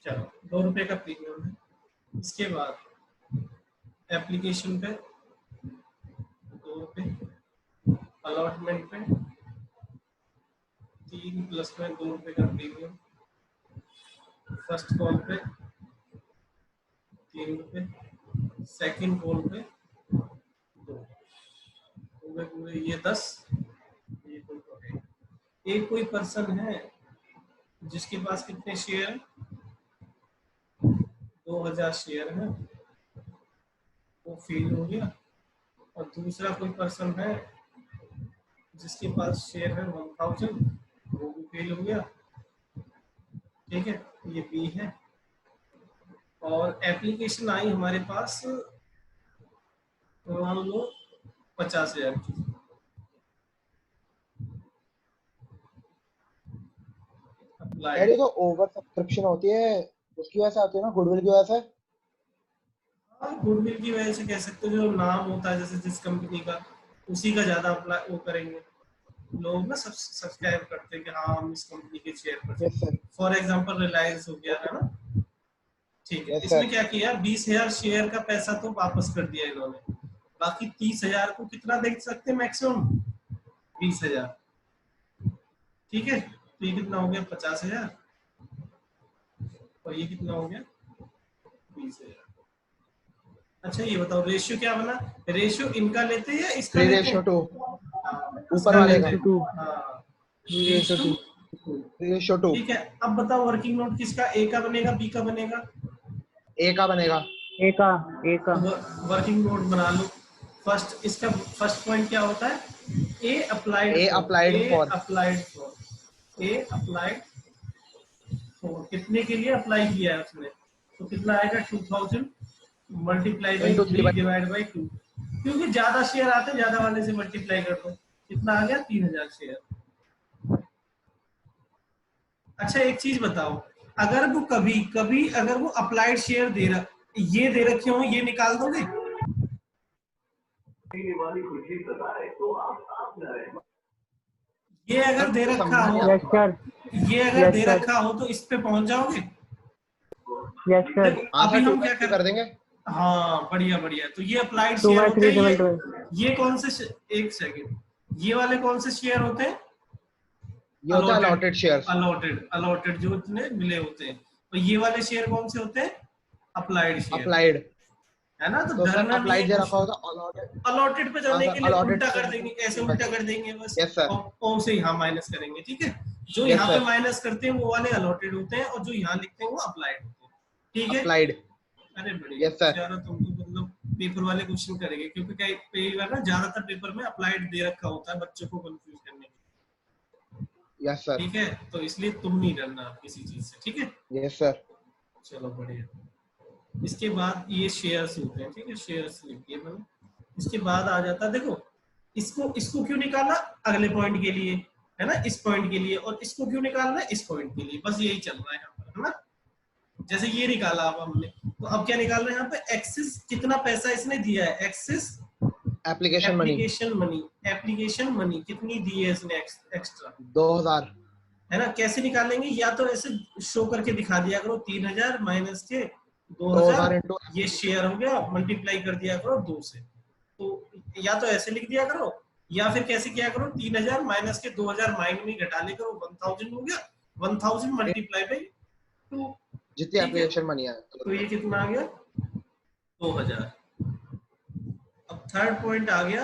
चलो 2 रुपए का प्रीमियम है। इसके बाद एप्लीकेशन पे 2 रुपए, अलॉटमेंट पे 3 प्लस में 2 रुपए का प्रीमियम, फर्स्ट कॉल पे 3 रुपए, सेकंड कॉल पे 2, पूरे ये 10, ये एक कोई पर्सन है जिसके पास कितने शेयर है, 2000 शेयर है, वो फेल हो गया। और दूसरा कोई पर्सन है जिसके पास शेयर है 1000, वो भी फेल हो गया। ठीक है, ये बी है। और एप्लीकेशन आई हमारे पास मान लो 50,000 की। यार ये तो ओवर सब्सक्रिप्शन होती है, उसकी वजह से आती है ना, गुडविल की वजह से। गुडविल की वजह से कह सकते हो, जो नाम होता है जैसे जिस कंपनी का, उसी का ज्यादा अप्लाई वो करेंगे लोग ना, सब्सक्राइब करते हैं कि हाँ हम इस कंपनी के शेयर पर। फॉर एग्जांपल रिलायंस हो गया है ना। ठीक है, इसमें क्या किया, 20,000 शेयर का पैसा तो वापस कर दिया इन्होंने, बाकी 30,000 को कितना दे सकते हैं मैक्सिमम, 20,000। ठीक है, तो ये कितना हो गया 50,000, और ये कितना हो गया 20,000। अच्छा ये बताओ रेशियो क्या बना, रेशियो इनका लेते हैं या इसका लेते हैं? रेशियो 2, ऊपर वाले का। हाँ, रेशियो 2। ठीक है, अब बताओ वर्किंग नोट किसका, ए का बनेगा बी का बनेगा? ए का बनेगा। ए का वर्किंग नोट बना लो। फर्स्ट इसका फर्स्ट पॉइंट क्या होता है, ए अप्लाइड फॉर कितने के लिए अप्लाई किया है उसने, तो कितना आएगा 2000 मल्टीप्लाई बाई 3 डिवाइड बाई 2, क्योंकि ज्यादा शेयर आते हैं ज्यादा वाले से मल्टीप्लाई कर दो, कितना आ गया 3000 शेयर। अच्छा एक चीज बताओ, अगर वो कभी अगर वो अप्लाइड शेयर ये दे रखे हो, ये निकाल दोगे? ये अगर दे रखा हो, ये अगर दे रखा हो तो इस पे पहुंच जाओगे? Yes sir. अभी हम क्या कर देंगे? हाँ बढ़िया बढ़िया, तो ये अप्लाइड शेयर होते हैं। ये कौन से, एक सेकंड, ये वाले कौन से शेयर होते हैं? अलॉटेड शेयर, अलॉटेड जो इतने मिले होते हैं। और ये वाले शेयर कौन से होते हैं? Applied share. अप्लाइड है ना, तो डरना अप्लाइड नहीं रखा होगा, अलॉटेड पे जाने के लिए उल्टा कर देंगे, ऐसे उल्टा कर देंगे बस। और से यहाँ माइनस करेंगे। ठीक है, जो यहाँ पे माइनस करते हैं वो वाले अलॉटेड होते हैं, और जो यहाँ लिखते हैं वो अप्लाइड होते हैं। ठीक है, अप्लाइड। अरे बढ़िया, ज्यादा तुमको मतलब पेपर वाले क्वेश्चन करेंगे, क्योंकि कई बार ना ज्यादातर पेपर में अप्लाइड दे रखा होता है बच्चों को कंफ्यूज करने के लिए। Yes sir. ठीक है, तो इसलिए तुम नहीं डरना किसी चीज से। ठीक है, यस सर। चलो बढ़िया। इसके बाद ये शेयर्स होते हैं। ठीक है, शेयर्स लिखिए मैंने। इसके बाद आ जाता है, देखो इसको क्यों निकाला, अगले पॉइंट के लिए, है ना, इस पॉइंट के लिए, और इसको क्यों निकालना है, इस पॉइंट के लिए। बस यही चल रहा है यहाँ पर, है ना। जैसे ये निकाला अब हमने, तो अब क्या निकाल रहे हैं यहाँ पे, एक्सेस कितना पैसा इसने दिया है, एक्सेस एप्लीकेशन मनी कितनी दी है इसने एक्स्ट्रा, 2000, है ना। कैसे निकालेंगे, या तो ऐसे शो करके दिखा दिया करो, 3000 माइनस के 2000, ये शेयर हो गया, मल्टीप्लाई कर दिया करो 2 से। तो या तो ऐसे लिख दिया करो, या फिर कैसे किया करो, 3000 माइनस के 2000 माइंड में घटा ले करो, 1000 हो गया, 1000 मल्टीप्लाई बाई 2, जितनी एप्लीकेशन मनी आया, तो ये कितना आ गया 2000। अब थर्ड पॉइंट आ गया,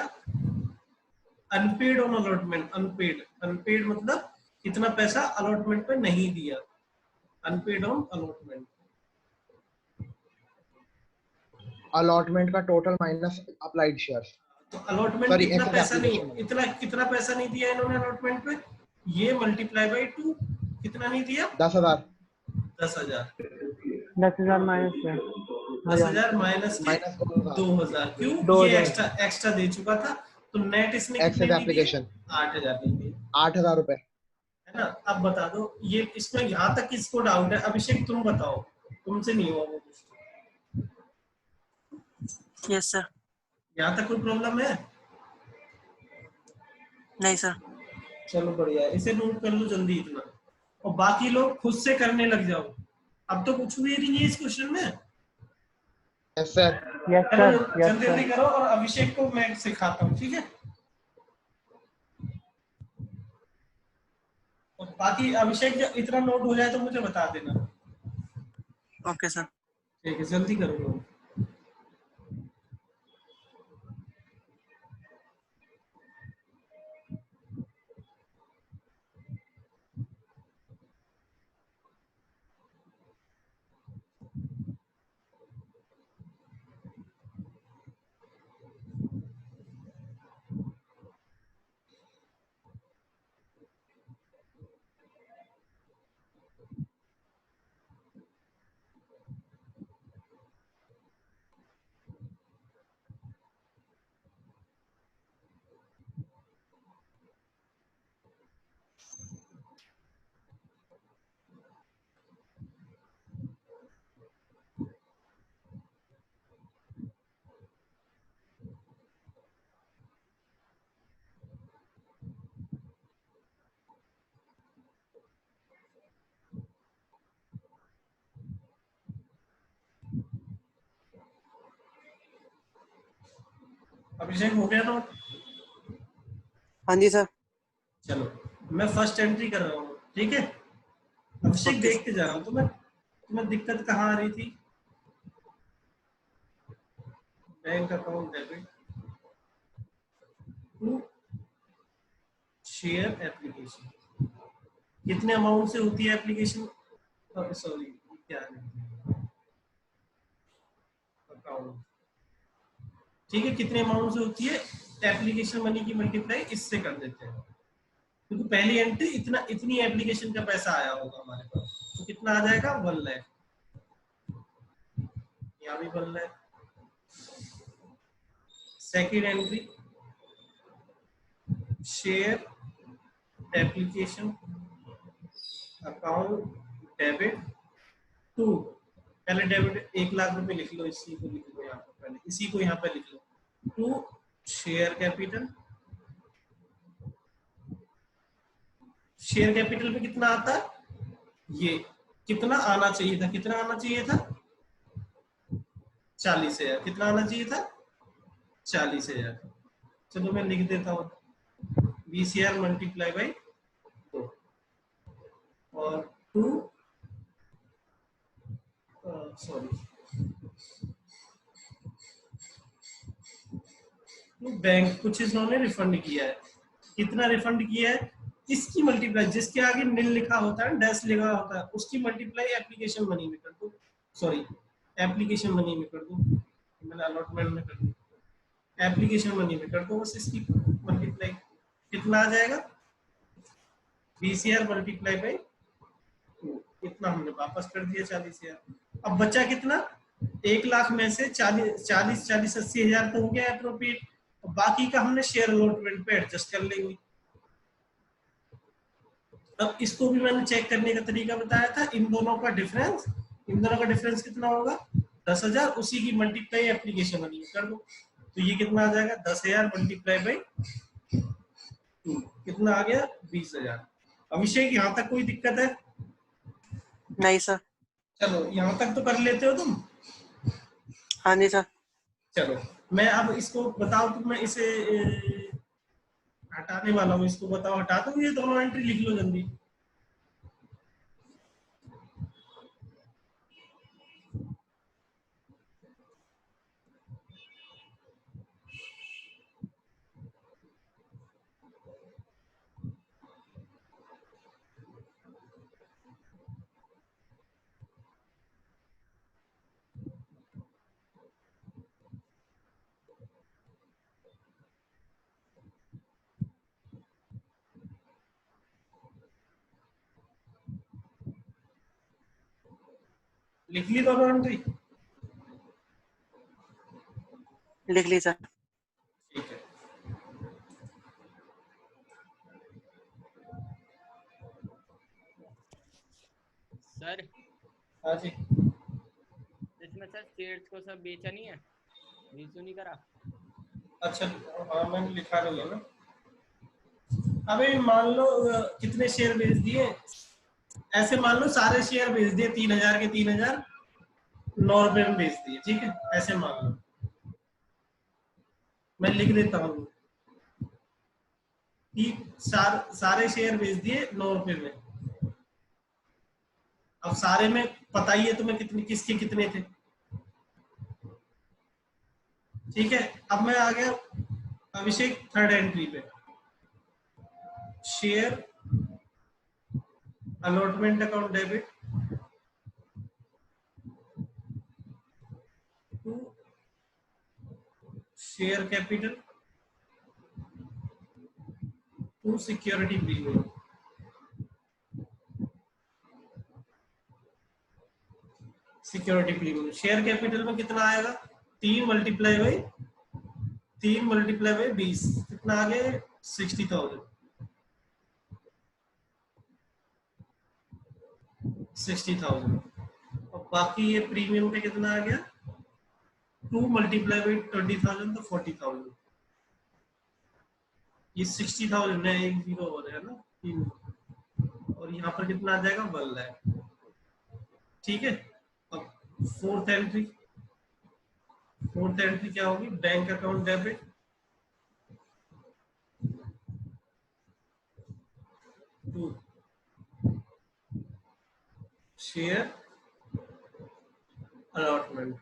अनपेड ऑन अलॉटमेंट। अनपेड मतलब कितना पैसा अलॉटमेंट पे नहीं दिया, अनपेड ऑन अलॉटमेंट। अलॉटमेंट का टोटल माइनस अप्लाइड शेयर्स। तो अलॉटमेंट कितना पैसा नहीं, कितना पैसा नहीं दिया इन्होंने अलॉटमेंट पे, ये मल्टीप्लाई बाई 2, कितना नहीं दिया, 10,000 माइनस 10,000 माइनस के 2,000, क्यों, ये एक्स्ट्रा दे चुका था, तो नेट इसने कितने एप्लीकेशन 8,000 दी थी, 8,000 रुपए, है ना। अब बता दो, ये इसमें यहाँ तक किसको डाउट है? अभिषेक तुम बताओ, तुमसे नहीं हुआ वो कुछ? Yes sir. यहाँ तक कोई प्रॉब्लम है? नहीं सर। चलो बढ़िया, इसे नोट कर लो जल्दी इतना, और बाकी लोग खुद से करने लग जाओ। अब तो कुछ भी नहीं है इस क्वेश्चन में। Yes sir. Yes sir. Yes जल्दी जल्दी सर। करो और अभिषेक को मैं सिखाता हूँ, ठीक है। और बाकी अभिषेक जब इतना नोट हो जाए तो मुझे बता देना। Okay sir. ठीक है, जल्दी करो। अभिषेक हो गया नोट? हाँ जी सर। चलो मैं फर्स्ट एंट्री कर रहा हूँ, ठीक है। अभिषेक ओके देखते जा रहा हूँ। तुम्हें दिक्कत कहाँ आ रही थी? Bank account debit to share application. कितने अमाउंट से होती है एप्लीकेशन? सॉरी, क्या है अकाउंट, ठीक है। कितने अमाउंट से होती है एप्लीकेशन मनी की मल्टीप्लाई इससे कर देते हैं, क्योंकि पहली एंट्री इतनी एप्लीकेशन का पैसा आया होगा हमारे पास, तो कितना आ जाएगा? 1 लाख। यहाँ भी 1 lakh. Second entry share application account debit to, पहले डेबिट 1 लाख रुपए लिख लो, इसी को लिख लो यहाँ पर, पहले इसी को यहाँ पे लिख लो, to share capital. Share capital में कितना आता है? ये कितना आना चाहिए था? कितना आना चाहिए था? 40,000। कितना आना चाहिए था? 40,000। चलो मैं लिख देता हूँ, VCR मल्टीप्लाई बाई 2 और 2 सॉरी बैंक, कुछ इन्होंने रिफंड किया है। कितना रिफंड किया है? इसकी मल्टीप्लाई, जिसके आगे निल लिखा होता है, डैश लिखा होता है, उसकी मल्टीप्लाई एप्लीकेशन मनी में कर दो। सॉरी, एप्लीकेशन मनी में कर दो, मैंने अलॉटमेंट में कर दी, एप्लीकेशन मनी में कर दो बस इसकी मल्टीप्लाई। कितना आ जाएगा? VCR मल्टीप्लाई बाई 2, इतना हमने वापस कर दिया 40,000। अब बचा कितना? 1 लाख में से 40 80 हजार तो हो गया अप्रोप्रिएट, बाकी का हमने शेयर अलॉटमेंट पे एडजस्ट कर लेंगे। अब इसको भी मैंने चेक करने का तरीका बताया था, इन दोनों का डिफरेंस कितना होगा? 10,000, उसी की मल्टीप्लाई एप्लीकेशन मनी में कर दो, तो ये कितना आ जाएगा? 10,000 मल्टीप्लाई बाई 2, कितना आ गया? 20,000। अभिषेक यहाँ तक कोई दिक्कत है? नहीं सर। चलो यहाँ तक तो कर लेते हो तुम? हाँ जी सर। चलो मैं अब इसको बताओ, तो मैं इसे हटाने वाला हूँ, इसको बताओ हटा दो, ये दोनों एंट्री लिख लो जल्दी। लिख ली दोनों एंट्री? लिख ली सर। ठीक है। सर हाँ जी। इसमें सर शेयर्स को सब बेचा नहीं है, रीजू नहीं करा। अच्छा हाँ, मैंने लिखा नहीं है ना। अबे मान लो कितने शेयर बेच दिए? ऐसे मान लो सारे शेयर बेच दिए 3000 के 3000 9 रुपए में बेच दिए, ठीक है, ऐसे मान लो, मैं लिख देता हूँ कि सारे शेयर बेच दिए 9 रुपए में। अब सारे में पता ही है तुम्हें कितने किसके कितने थे, ठीक है। अब मैं आ गया अभिषेक थर्ड एंट्री पे, share allotment account debit to share capital to security premium. Security premium share capital में कितना आएगा, 3 मल्टीप्लाई बाई 20 कितना आ गया 60,000। 60,000 और बाकी ये प्रीमियम पे कितना आ गया 2 मल्टीप्लाई बाई 20,000 तो 40,000। ये 60,000 है, एक जीरो हो रहा है ना 3 और यहाँ पर कितना आ जाएगा 1 लाख, ठीक है। अब फोर्थ एंट्री क्या होगी, bank account debit to share allotment.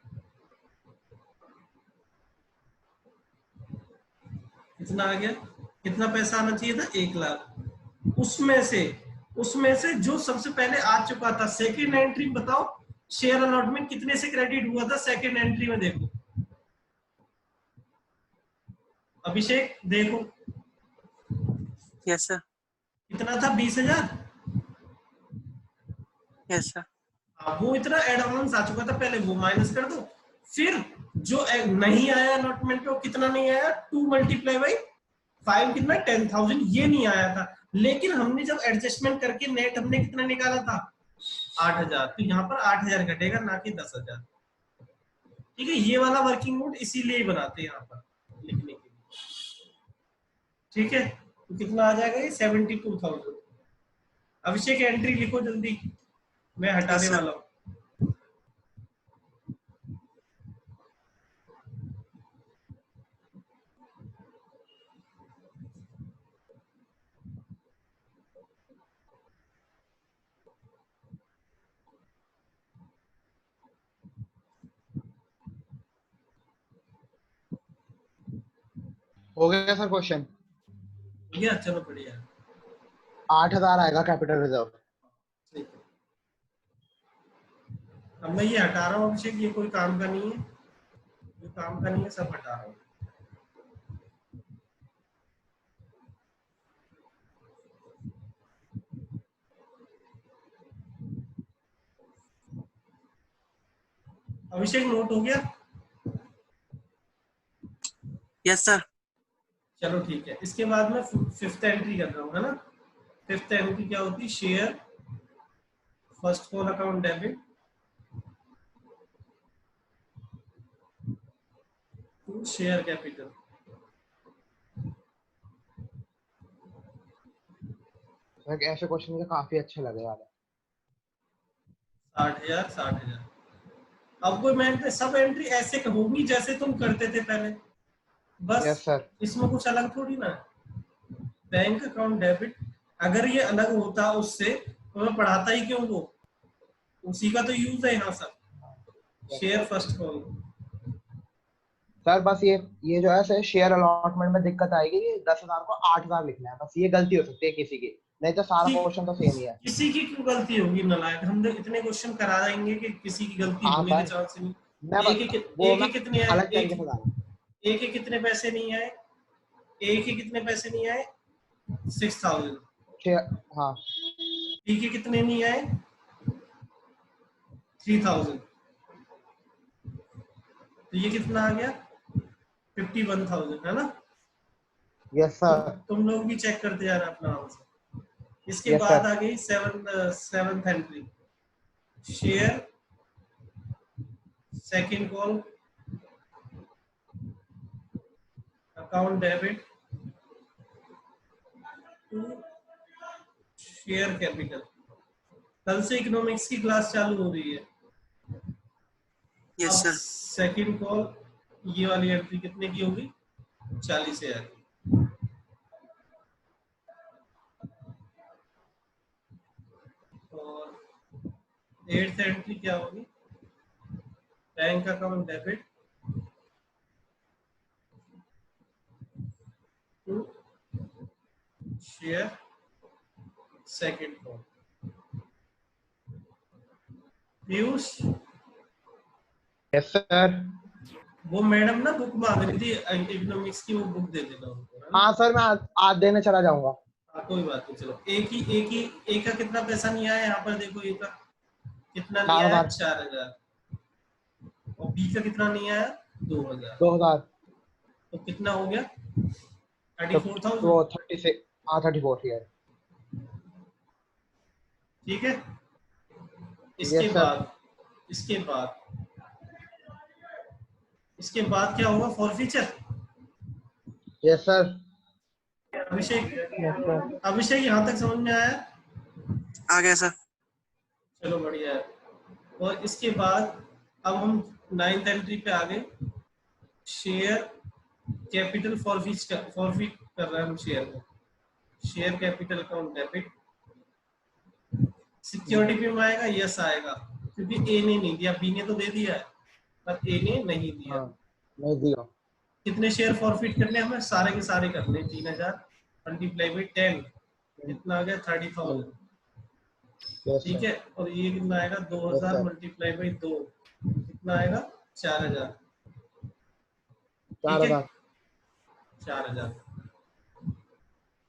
कितना आ गया, कितना पैसा आना चाहिए था 1 लाख, उसमें से जो सबसे पहले आ चुका था सेकेंड एंट्री बताओ, शेयर अलॉटमेंट कितने से क्रेडिट हुआ था सेकेंड एंट्री में, देखो अभिषेक देखो। Yes sir. कितना था 20,000। Yes sir. वो इतना एडवांस आ चुका था, पहले वो माइनस कर दो, फिर जो नहीं आया अलॉटमेंट पे वो कितना नहीं आया 2 मल्टीप्लाई बाई 5 कितना 10,000 ये नहीं आया था, लेकिन हमने जब एडजस्टमेंट करके नेट हमने कितना निकाला था 8,000, तो यहाँ पर 8,000 घटेगा ना कि 10,000, ठीक है। ये वाला वर्किंग नोट इसीलिए ही बनाते हैं यहाँ पर लिखने के लिए, ठीक है। तो कितना आ जाएगा ये 72,000। अभिषेक एंट्री लिखो जल्दी, मैं हटाने वाला हूँ। हो गया सर क्वेश्चन? बढ़िया, चलो बढ़िया। 8,000 आएगा कैपिटल रिजर्व। अब मैं ये हटा रहा हूँ अभिषेक, ये कोई काम का नहीं है, जो काम का नहीं है सब हटा रहा हूँ। अभिषेक नोट हो गया? Yes sir. चलो ठीक है, इसके बाद मैं फिफ्थ एंट्री कर रहा हूँ, है ना। फिफ्थ एंट्री क्या होती है, share first call account debit to share capital. ऐसे क्वेश्चन मुझे काफी अच्छे लगे यार। 60,000। अब कोई मैं सब एंट्री ऐसे होगी जैसे तुम करते थे पहले, बस यस सर। इसमें कुछ अलग थोड़ी ना। बैंक अकाउंट डेबिट अगर ये अलग होता उससे तो मैं पढ़ाता ही क्यों, वो उसी का तो यूज है यहाँ सब। शेयर फर्स्ट कॉल सर बस ये जो है सर शेयर अलॉटमेंट में दिक्कत आएगी, 10,000 को 8,000 लिखना है, बस ये गलती हो सकती है किसी की, नहीं तो सारा क्वेश्चन तो सेम ही है। किसी की क्यों गलती होगी नालायक, हम इतने क्वेश्चन करा देंगे कि किसी की गलती होने के चांस नहीं। एक कितने आए, अलग तरीके से बता रहा हूं। एक ही कितने पैसे नहीं आए, एक ही कितने पैसे नहीं आए 6,000। हाँ। ठीक है, कितने नहीं आए 3,000, तो ये कितना आ गया 51,000, है ना। Yes sir. तुम लोग भी चेक करते जा रहे अपना आंसर। इसके बाद आ गई seventh entry, share second call account debit to share capital. कल से इकोनॉमिक्स की क्लास चालू हो रही है। Yes sir. सेकंड कॉल ये वाली एंट्री कितने की होगी? 40,000। और 8th एंट्री क्या होगी? Bank account debit to share second call. Piyush, yes sir. वो मैडम ना बुक मांग रही थी इकोनॉमिक्स की, वो बुक दे देना उनको, है ना? हाँ सर, मैं आज देने चला जाऊंगा। हाँ कोई बात नहीं, चलो। एक का कितना पैसा नहीं आया यहाँ पर देखो, एक का कितना नहीं आया? 4,000। और बी का कितना नहीं आया? 2,000। 2,000। तो कितना हो गया? तो 34,000। 36। हाँ 34 है। ठीक है। Yes, sir. इसके बाद क्या होगा? फॉरफीचर। Yes sir. अभिषेक यहाँ तक समझ में आया? आ गया सर। चलो बढ़िया है। और इसके बाद अब हम 9th एंट्री पे आ गए। शेयर कैपिटल फॉरफीट कर रहे हैं हम शेयर को। Share capital account debit. Security पे में आएगा? यस आएगा, क्योंकि ए ने नहीं दिया, बी ने तो दे दिया है पर ए ने नहीं दिया। हाँ, नहीं दिया। कितने शेयर फॉरफिट करने हैं हमें? सारे के सारे करने। 3,000 मल्टीप्लाई बाई 10 कितना आ गया? 30,000। ठीक है। और ये कितना आएगा? 2,000 मल्टीप्लाई बाई 2 कितना आएगा? 4,000। ठीक है, 4,000।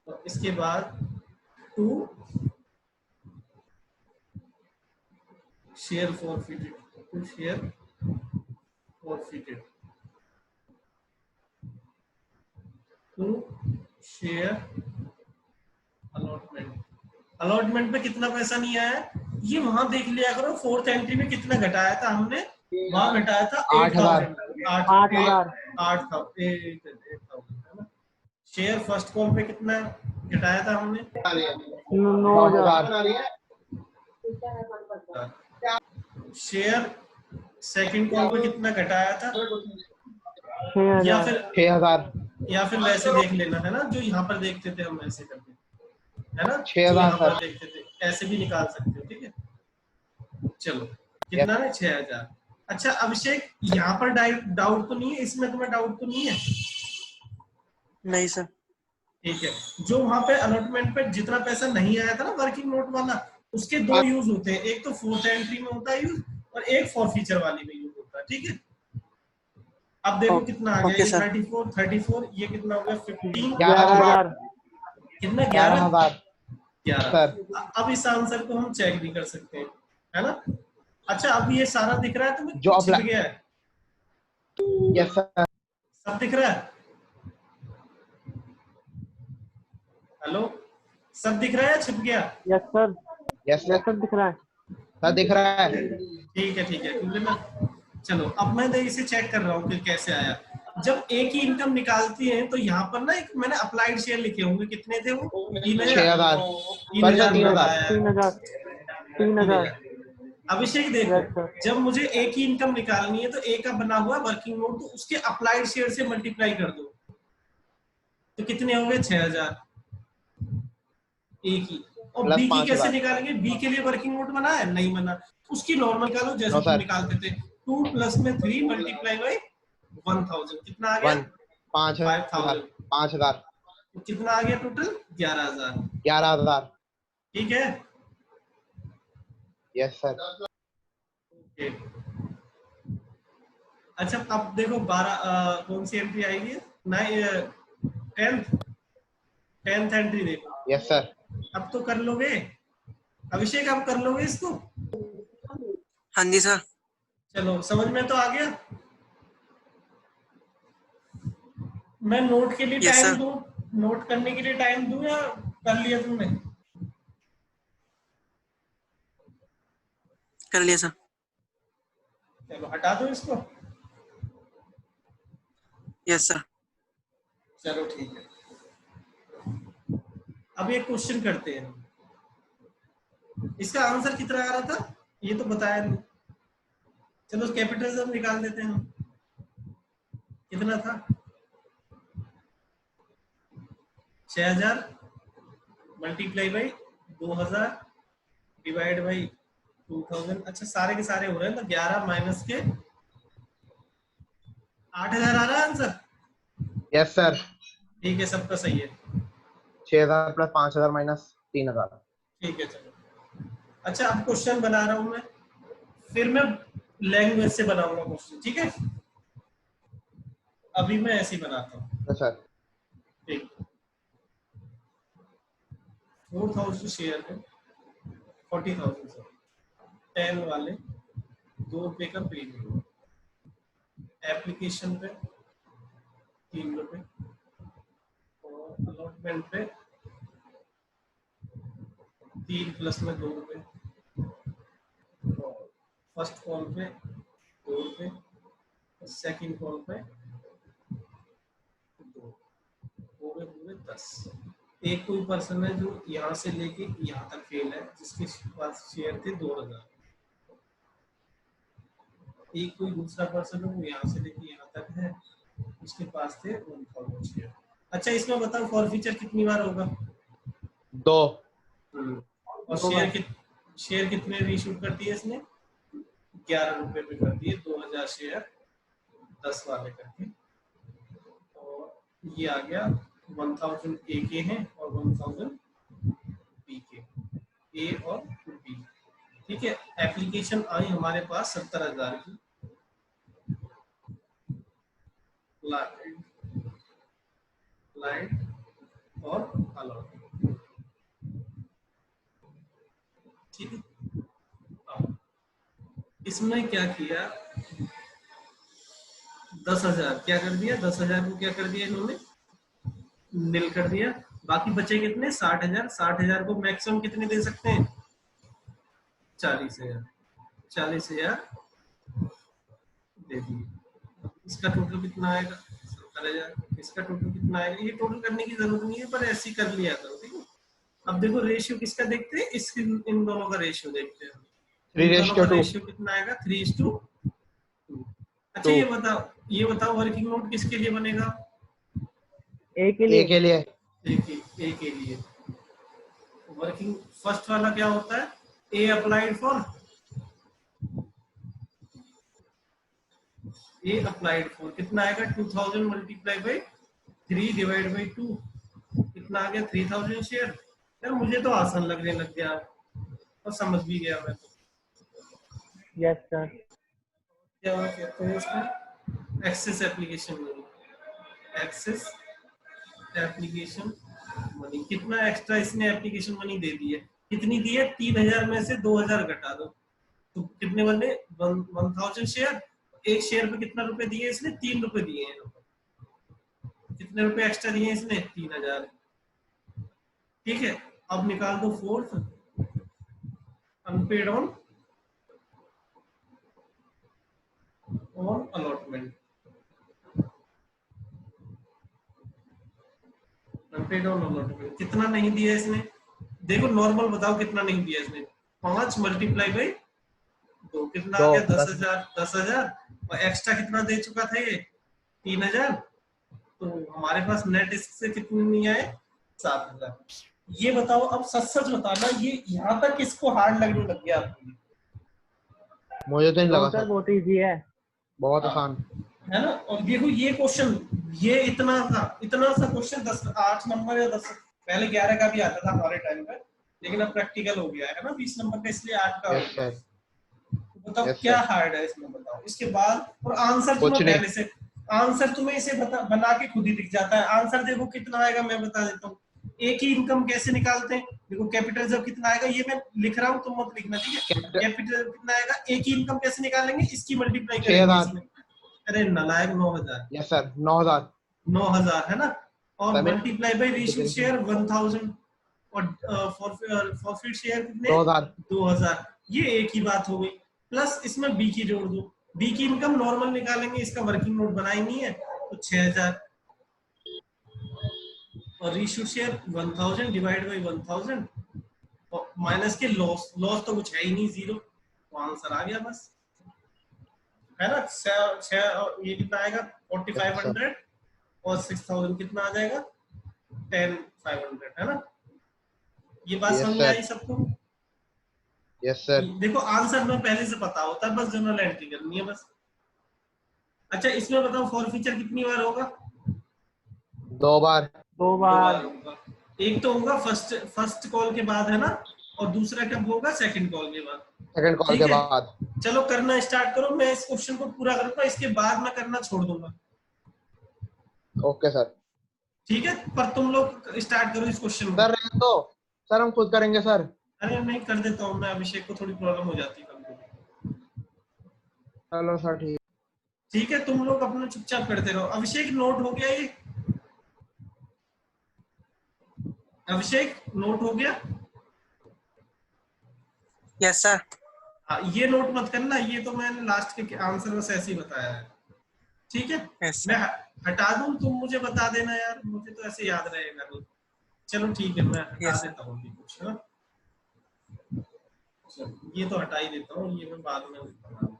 और इसके बाद 2 share forfeited. 2 share forfeited. 2 share allotment. Allotment पे कितना पैसा नहीं आया है ये वहां देख लिया करो। 4th एंट्री में कितना घटाया था हमने? वहां घटाया था 8,000। 8,000 शेयर फर्स्ट कॉल पे कितना घटाया था हमने? 9,000। शेयर सेकंड कॉल पे कितना घटाया था? 6,000। 6,000। या फिर वैसे देख लेना, है ना, जो यहाँ पर देखते थे हम ऐसे करके, है ना? 6,000 पर देखते थे ऐसे भी निकाल सकते हो। ठीक है, चलो कितना है? 6,000। अच्छा अभिषेक, यहाँ पर डाउट तो नहीं है? इसमें तुम्हें डाउट तो नहीं है? नहीं सर। ठीक है। जो वहां पे अलॉटमेंट पे जितना पैसा नहीं आया था ना वर्किंग नोट वाला, उसके 2 यूज होते हैं। एक तो 4th एंट्री में होता है यूज, और एक फॉरफीचर वाली में यूज होता है। ठीक है। अब देखो कितना आ गया? ये 34, ये कितना हो गया? 15। 11,000। कितना? 11,000। अब इस आंसर को हम चेक भी कर सकते हैं, है ना? अच्छा अब ये सारा दिख रहा है तुम्हें? जो छिप गया है? Yes sir. सब दिख रहा है? हेलो, सब दिख रहा है? छिप गया? Yes sir. यस सर, दिख रहा है सर, दिख रहा है। ठीक है, ठीक है, क्योंकि मैं, चलो अब मैं इसे चेक कर रहा हूँ कि कैसे आया। जब एक ही इनकम निकालती है तो यहाँ पर ना एक मैंने अप्लाइड शेयर लिखे होंगे। कितने थे वो? 6,000। 3,000। अभिषेक देखो, जब मुझे एक ही इनकम निकालनी है तो एक का बना हुआ वर्किंग नोट, तो उसके अप्लाइड शेयर से मल्टीप्लाई कर दो तो कितने हो गए? 6,000 एक ही। और बी की कैसे निकालेंगे? बी के लिए वर्किंग नोट बना है? नहीं बना। उसकी नॉर्मल निकालो जैसे तुम निकालते थे। 2 + 3 मल्टीप्लाई बाई 1,000 कितना आ गया? 5,000। 5,000। कितना आ गया टोटल? 11,000। 11,000। ठीक है। Yes sir. ओके। अच्छा अब देखो 12 कौन सी एंट्री आएगी? 10th एंट्री देखो। Yes sir. अब तो कर लोगे अभिषेक? अब कर लोगे इसको? हाँ जी सर। चलो समझ में तो आ गया। मैं नोट के लिए टाइम दूं? नोट करने के लिए टाइम दूं या कर लिया तुमने? कर लिया सर। चलो हटा दो इसको। Yes sir. चलो ठीक है। अब एक क्वेश्चन करते हैं। इसका आंसर कितना आ रहा था ये तो बताया नहीं। चलो कैपिटलिज्म निकाल देते हैं हम। कितना था 6000 मल्टीप्लाई बाई 2000 डिवाइड बाई 2000। अच्छा सारे के सारे हो रहे हैं तो 11 माइनस के 8000 आ रहा है आंसर। Yes sir. ठीक है सबका सही है। 6000 प्लस 5000 माइनस 3000। ठीक है चलो। अच्छा अब क्वेश्चन बना रहा हूं मैं, फिर मैं लैंग्वेज से बनाऊंगा क्वेश्चन, ठीक है। अभी मैं ऐसे ही बनाता हूँ। सर ठीक 4000 शेयर है 40,000 सर 10 वाले 2 रुपए का प्रीमियम एप्लीकेशन पे 3 रुपए और अलॉटमेंट पे 3 प्लस में 2 रुपए और फर्स्ट कॉल पे 2 रुपए और सेकंड कॉल पे 2 पूरे पूरे 10। एक कोई पर्सन है जो यहाँ से लेके यहाँ तक फेल है जिसके पास शेयर थे 2000। एक कोई दूसरा पर्सन है वो यहाँ से लेके यहाँ तक है उसके पास थे 1000 शेयर। अच्छा इसमें बताओ फॉरफीचर कितनी बार होगा 2। और शेयर कितने रीशू कर दिए इसने 11 रुपए पे कर दिए 2000 शेयर 10 वाले करके। और ये आ गया 1000 ए के हैं और 1000 बी के, ए और बी। ठीक है एप्लीकेशन आई हमारे पास 70,000 की। लाइट और अलॉट ठीक है। इसमें क्या किया 10,000 क्या कर दिया 10,000 को क्या कर दिया इन्होंने नील कर दिया। बाकी बचे कितने 60,000। 60,000 को मैक्सिमम कितने दे सकते हैं 40,000। 40,000 दे दिए। इसका टोटल कितना आएगा 70,000। इसका टोटल कितना आएगा ये टोटल करने की जरूरत नहीं है पर ऐसे ही कर लिया करो ठीक है। अब देखो रेशियो किसका देखते हैं इसके इन दोनों का रेशियो देखते हैं। 3:2 रेशियो कितना आएगा 3:2। अच्छा ये बताओ वर्किंग नोट किसके लिए बनेगा ए के लिए ए के लिए। वर्किंग फर्स्ट वाला क्या होता है ए अप्लाइड फॉर कितना आएगा 2000 मल्टीप्लाई बाई 3 डिवाइड बाई 2 कितना आ गया 3000 शेयर। यार मुझे तो आसान लगने लग गया और समझ भी गया मैं तो। Yes sir. क्या कहते हैं इसमें एक्सेस एप्लीकेशन मनी। कितना एक्स्ट्रा इसने एप्लीकेशन मनी दे दी है कितनी दी है 3000 में से 2000 घटा दो तो कितने बने 1000 शेयर। एक शेयर पे कितना रुपए दिए इसने 3 रुपए दिए हैं। कितने रुपए एक्स्ट्रा दिए इसने 3000। ठीक है अब निकाल दो fourth unpaid on allotment. Unpaid on allotment कितना नहीं दिया इसने देखो नॉर्मल बताओ कितना नहीं दिया इसने 5 मल्टीप्लाई बाई 2 कितना आ गया 10,000 और एक्स्ट्रा कितना दे चुका था ये 3000। तो हमारे पास नेट इससे कितने नहीं आए 7,000। ये बताओ अब सच सच बताना ये यहाँ तक किसको हार्ड लगने लग गया आपको मुझे तो नहीं लगा सर बहुत इजी है बहुत आसान है ना। और देखो ये क्वेश्चन ये इतना सा क्वेश्चन 8 नंबर या 10 पहले 11 का भी आता था हमारे टाइम पे लेकिन अब प्रैक्टिकल हो गया है ना 20 नंबर का इसलिए 8 का हो गया। तो बताओ क्या हार्ड है इसमें बताओ। इसके बाद और आंसर तुम्हें पहले से आंसर तुम्हें इसे बना के खुद ही दिख जाता है। आंसर देखो कितना आएगा मैं बता देता हूँ। एक ही इनकम कैसे निकालते हैं देखो कैपिटल जब कितना आएगा ये मैं लिख रहा हूँ तुम मत लिखना ठीक है। कैपिटल कितना आएगा एक ही इनकम कैसे निकालेंगे इसकी मल्टीप्लाई करेंगे। अरे नालायक 9,000। यस सर 9,000 है ना। और मल्टीप्लाई बाय रेशियो शेयर 1000 और फॉरफिट शेयर कितने 2000। ये एक ही बात हो गई। प्लस इसमें बी की जोड़ दो बी की इनकम नॉर्मल निकालेंगे इसका वर्किंग नोट बनाई नहीं है तो 6000 और रेशियो शेयर 1000 डिवाइड बाय 1000 और माइनस के लॉस, लॉस तो कुछ है ही नहीं, 0, तो आंसर आ गया बस, है ना। ये कितना आएगा 4500 और 6000 कितना आ जाएगा 10500, है ना। ये बात समझ में आई सबको? Yes sir. देखो आंसर में पहले से पता होता है, बस जनरल एंट्री करनी है बस। अच्छा इसमें बताओ फॉर फीचर कितनी बार होगा? 2 बार। 2 बार। होगा। एक तो होगा फर्स्ट कॉल के बाद, है ना, और दूसरा कब होगा? सेकंड कॉल के बाद। सेकंड कॉल के बाद। चलो करना स्टार्ट करो, मैं इस क्वेश्चन को पूरा करूंगा, इसके बाद मैं करना छोड़ दूंगा। Okay sir. ठीक है, पर तुम लोग स्टार्ट करो इस क्वेश्चन को। सर तो सर हम खुद करेंगे सर। अरे नहीं कर देता हूँ मैं, अभिषेक को थोड़ी प्रॉब्लम हो जाती है कभी। चलो सर ठीक। ठीक है, तुम लोग अपना चुपचाप करते रहो। अभिषेक नोट हो गया ये? अभिषेक नोट हो गया? Yes sir. हाँ, ये नोट मत करना, ये तो मैंने लास्ट के आंसर बस ऐसे ही बताया है। ठीक है, यस मैं सर। हटा दूं, तुम मुझे बता देना यार, मुझे तो ऐसे याद रहेगा नहीं। चलो ठीक है, मैं हटा यस देता हूँ कुछ, है ना। चलो ये तो हटा ही देता हूँ, ये मैं बाद में बता दूँ।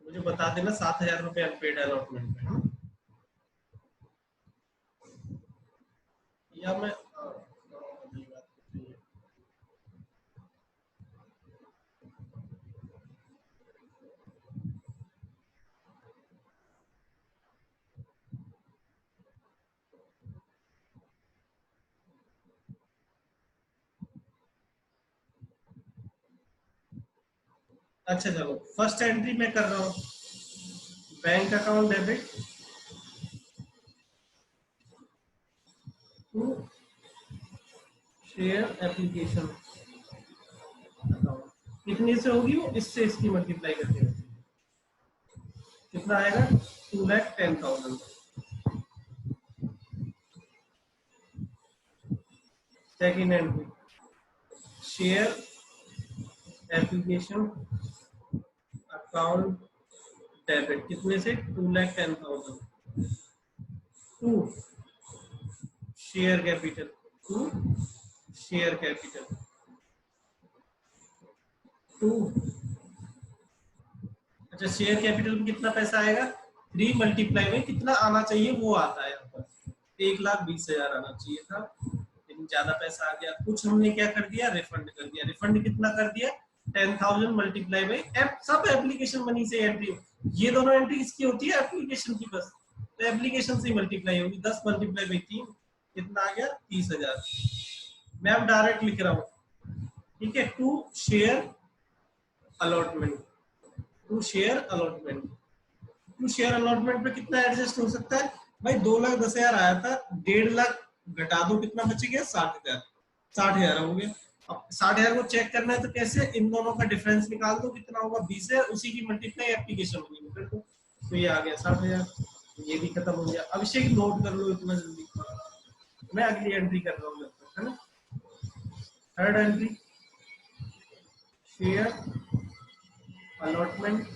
मुझे बता देना 7000 रुपए अनपेड अलॉटमेंट है ना? या मैं ये बात तो सही है। अच्छा चलो फर्स्ट एंट्री मैं कर रहा हूँ, bank account debit to share application account. कितने से होगी वो? इससे इसकी मल्टीप्लाई करके होगी। कितना आएगा? 2,10,000। Second entry share application account debit, कितने से? 2,10,000 to share capital, to share capital to. अच्छा शेयर कैपिटल में कितना पैसा आएगा? 3 मल्टीप्लाई में कितना आना चाहिए वो आता है यहाँ पर, 1,20,000 आना चाहिए था, लेकिन ज्यादा पैसा आ गया। कुछ हमने क्या कर दिया? रिफंड कर दिया। रिफंड कितना कर दिया? 10,000 मल्टीप्लाई बाई सब एप्लीकेशन मनी से एंट्री। ये दोनों एंट्री किसकी होती है? एप्लीकेशन की बस, तो एप्लीकेशन से मल्टीप्लाई होगी। 10 मल्टीप्लाई बाई 3 कितना आ गया? 30,000। मैं अब डायरेक्ट लिख रहा हूँ, ठीक है। To share allotment, to share allotment, to share allotment पे कितना एडजस्ट हो सकता है भाई? 2,10,000 आया था, 1.5 लाख घटा दो, कितना बच गया? 60,000। 60,000 हो गया। अब 60,000 को चेक करना है तो कैसे? इन दोनों का डिफरेंस निकाल दो, कितना होगा? 20,000, उसी की मल्टीप्लाई एप्लीकेशन मनी में कर दो, तो ये आ गया 60,000। ये भी खत्म हो गया। अभिषेक नोट कर लो इतना जल्दी, मैं अगली एंट्री कर रहा हूँ, है ना। Third entry share allotment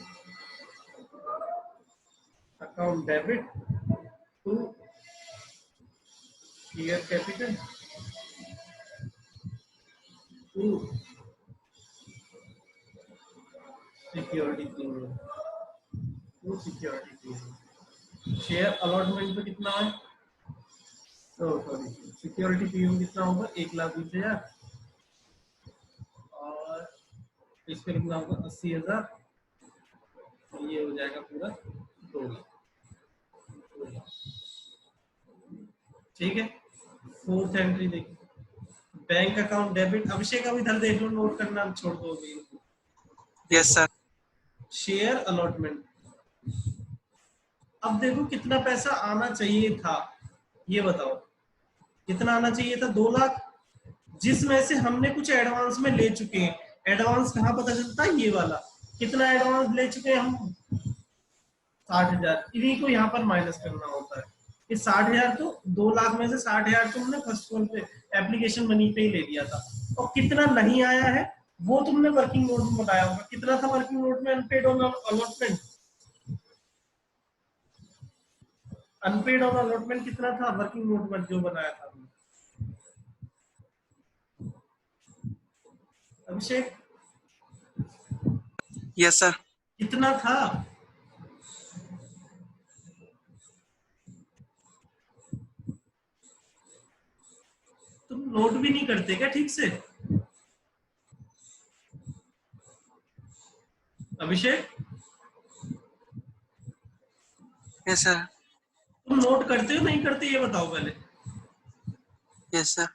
account debit to share capital to security premium, to security premium. Share allotment पे कितना है? सॉरी सिक्योरिटी प्रीमियम कितना होगा? 1,20,000 और इस पे कितना होगा? 80,000। ये हो जाएगा पूरा 2 लाख। ठीक है, फोर्थ एंट्री देखिए, बैंक अकाउंट डेबिट। अभिषेक अब इधर देख लो, नोट करना छोड़ दो अभी। Yes sir. शेयर अलॉटमेंट, अब देखो कितना पैसा आना चाहिए था, ये बताओ कितना आना चाहिए था? 2 लाख, जिसमें से हमने कुछ एडवांस में ले चुके हैं। एडवांस कहाँ पता चलता है? ये वाला। कितना एडवांस ले चुके हैं हम? 60,000। इन्हीं को यहाँ पर माइनस करना होता है। ये 60,000 तो 2 लाख में से 60,000 तो हमने फर्स्ट कॉल पे एप्लीकेशन मनी पे ही ले लिया था। और कितना नहीं आया है वो तुमने वर्किंग नोट में बताया होगा। कितना था वर्किंग नोट में unpaid on allotment? Unpaid on allotment कितना था वर्किंग नोट में जो बनाया था? Abhishek yes sir. कितना था? तुम नोट भी नहीं करते क्या ठीक से? अभिषेक यस सर। तुम नोट करते हो नहीं करते ये बताओ पहले। Yes sir.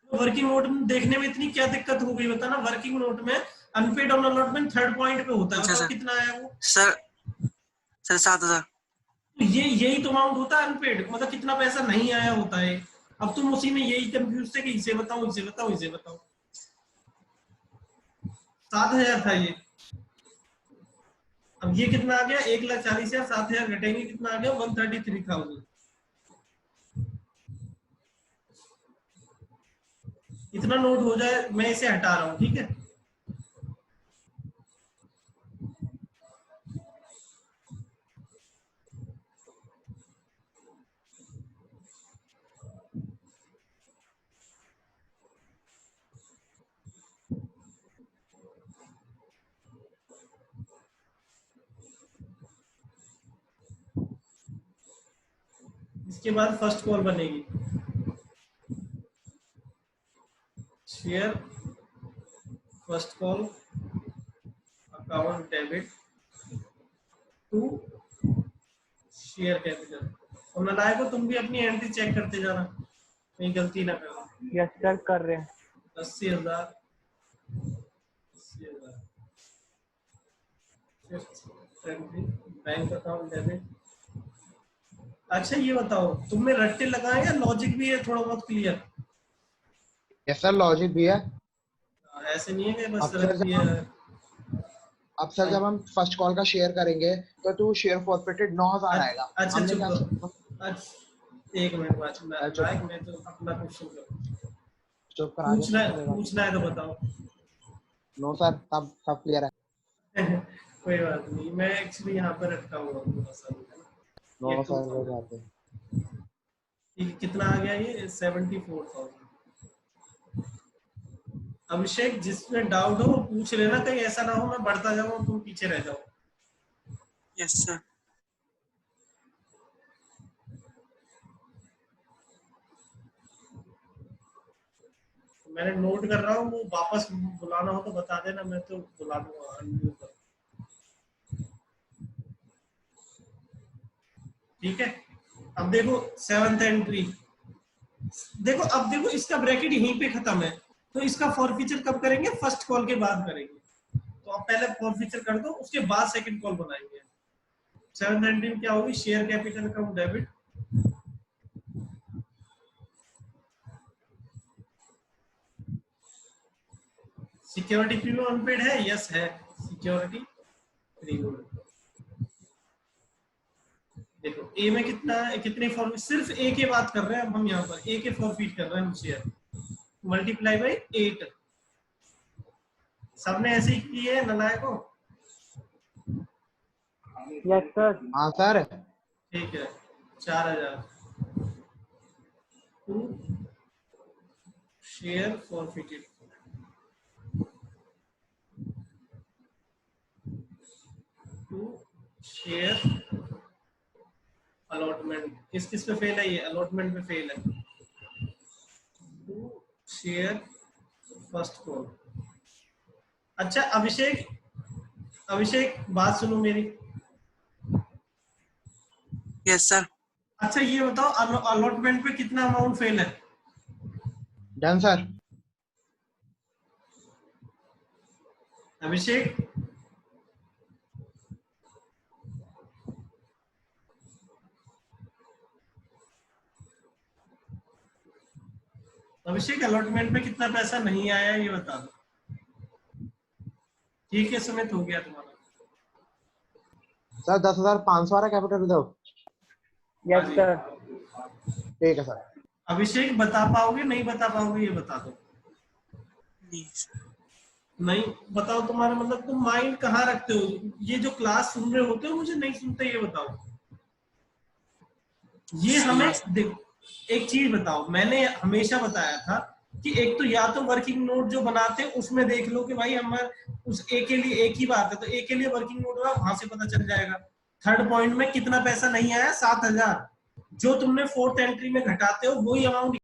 वर्किंग नोट देखने में इतनी क्या दिक्कत हो गई बताना। वर्किंग नोट में unpaid on allotment third point पे होता है। अच्छा बताओ सर। कितना आया वो? सर 7,000। तो यही तो अमाउंट होता है अनपेड, मतलब कितना पैसा नहीं आया होता है। अब तुम उसी में यही कंफ्यूज थे कि इसे बताओ इसे बताओ इसे बताओ। 7,000 था ये। अब ये कितना आ गया? 1,40,000। 7,000 घटेंगे कितना आ गया? 133,000। इतना नोट हो जाए, मैं इसे हटा रहा हूं, ठीक है? इसके बाद फर्स्ट कॉल बनेगी, share first call account debit to share capital. और नालायक को तुम भी अपनी एंट्री चेक करते जाना, कहीं गलती ना करना। यस सर कर रहे हैं। 80,000 बैंक अकाउंट डेबिट। अच्छा ये बताओ, तुमने रट्टे लगाए या लॉजिक भी है थोड़ा बहुत क्लियर? यस सर लॉजिक भी है। ऐसे नहीं है कि बस अब सर रख दिया। अब सर जब हम फर्स्ट कॉल का शेयर करेंगे तो तू शेयर फॉरफेटेड 9,000 आएगा। अच्छा हमने चुप क्या करो। अच्छा एक मिनट बाद मैं तो अपना क्वेश्चन करूं। चुप करा दे। पूछना है तो बताओ। नो सर सब क्लियर है। कोई बात नहीं, मैं एक्चुअली यहाँ पर अटका हुआ हूँ थोड़ा सा। नो सर वो बात है। कितना आ गया ये? 74,000। अभिषेक जिसमें डाउट हो वो पूछ लेना, कहीं ऐसा ना हो मैं बढ़ता जाऊँ तुम पीछे रह जाओ। Yes sir. मैंने नोट कर रहा हूँ, वो वापस बुलाना हो तो बता देना, मैं तो बुला दूंगा। ठीक है, अब देखो 7th एंट्री। देखो अब देखो इसका ब्रैकेट यहीं पे खत्म है, तो इसका फॉरफीचर कब करेंगे? फर्स्ट कॉल के बाद करेंगे। तो आप पहले फॉरफीचर कर दो, उसके बाद सेकंड कॉल बनाएंगे। 7th एंट्री में क्या होगी? Share capital account debit security premium unpaid है। यस है सिक्योरिटी प्रीमियम। देखो ए में कितना कितने फॉर, सिर्फ ए की बात कर रहे हैं अब हम यहाँ पर। ए के फॉरफीट कर रहे हैं हम शेयर, मल्टीप्लाई बाई 8। सबने ऐसे ही किए है नालायको? Yes sir. हाँ सर। ठीक है 4,000 to share forfeited to share allotment. किस किस पे फेल है ये? अलॉटमेंट पे फेल है। To share first call. अच्छा अभिषेक बात सुनो मेरी। Yes sir. अच्छा ये बताओ अलॉटमेंट पे कितना अमाउंट फेल है? Done sir. अभिषेक अलॉटमेंट पे कितना पैसा नहीं आया ये बता दो। ठीक है सुमित, हो गया तुम्हारा। सर 10,500 आ रहा कैपिटल विदाउट। Yes sir. ठीक है सर। अभिषेक बता पाओगे नहीं बता पाओगे ये बता दो। नहीं बताओ, तुम्हारा मतलब तुम माइंड कहाँ रखते हो? ये जो क्लास सुन रहे होते हो मुझे नहीं सुनते ये बताओ। ये हमें देखो एक चीज बताओ, मैंने हमेशा बताया था कि एक तो या तो वर्किंग नोट जो बनाते हैं उसमें देख लो कि भाई हमारे उस ए के लिए एक ही बात है, तो ए के लिए वर्किंग नोट होगा, वहां से पता चल जाएगा। थर्ड पॉइंट में कितना पैसा नहीं आया, 7,000, जो तुमने फोर्थ एंट्री में घटाते हो वही अमाउंट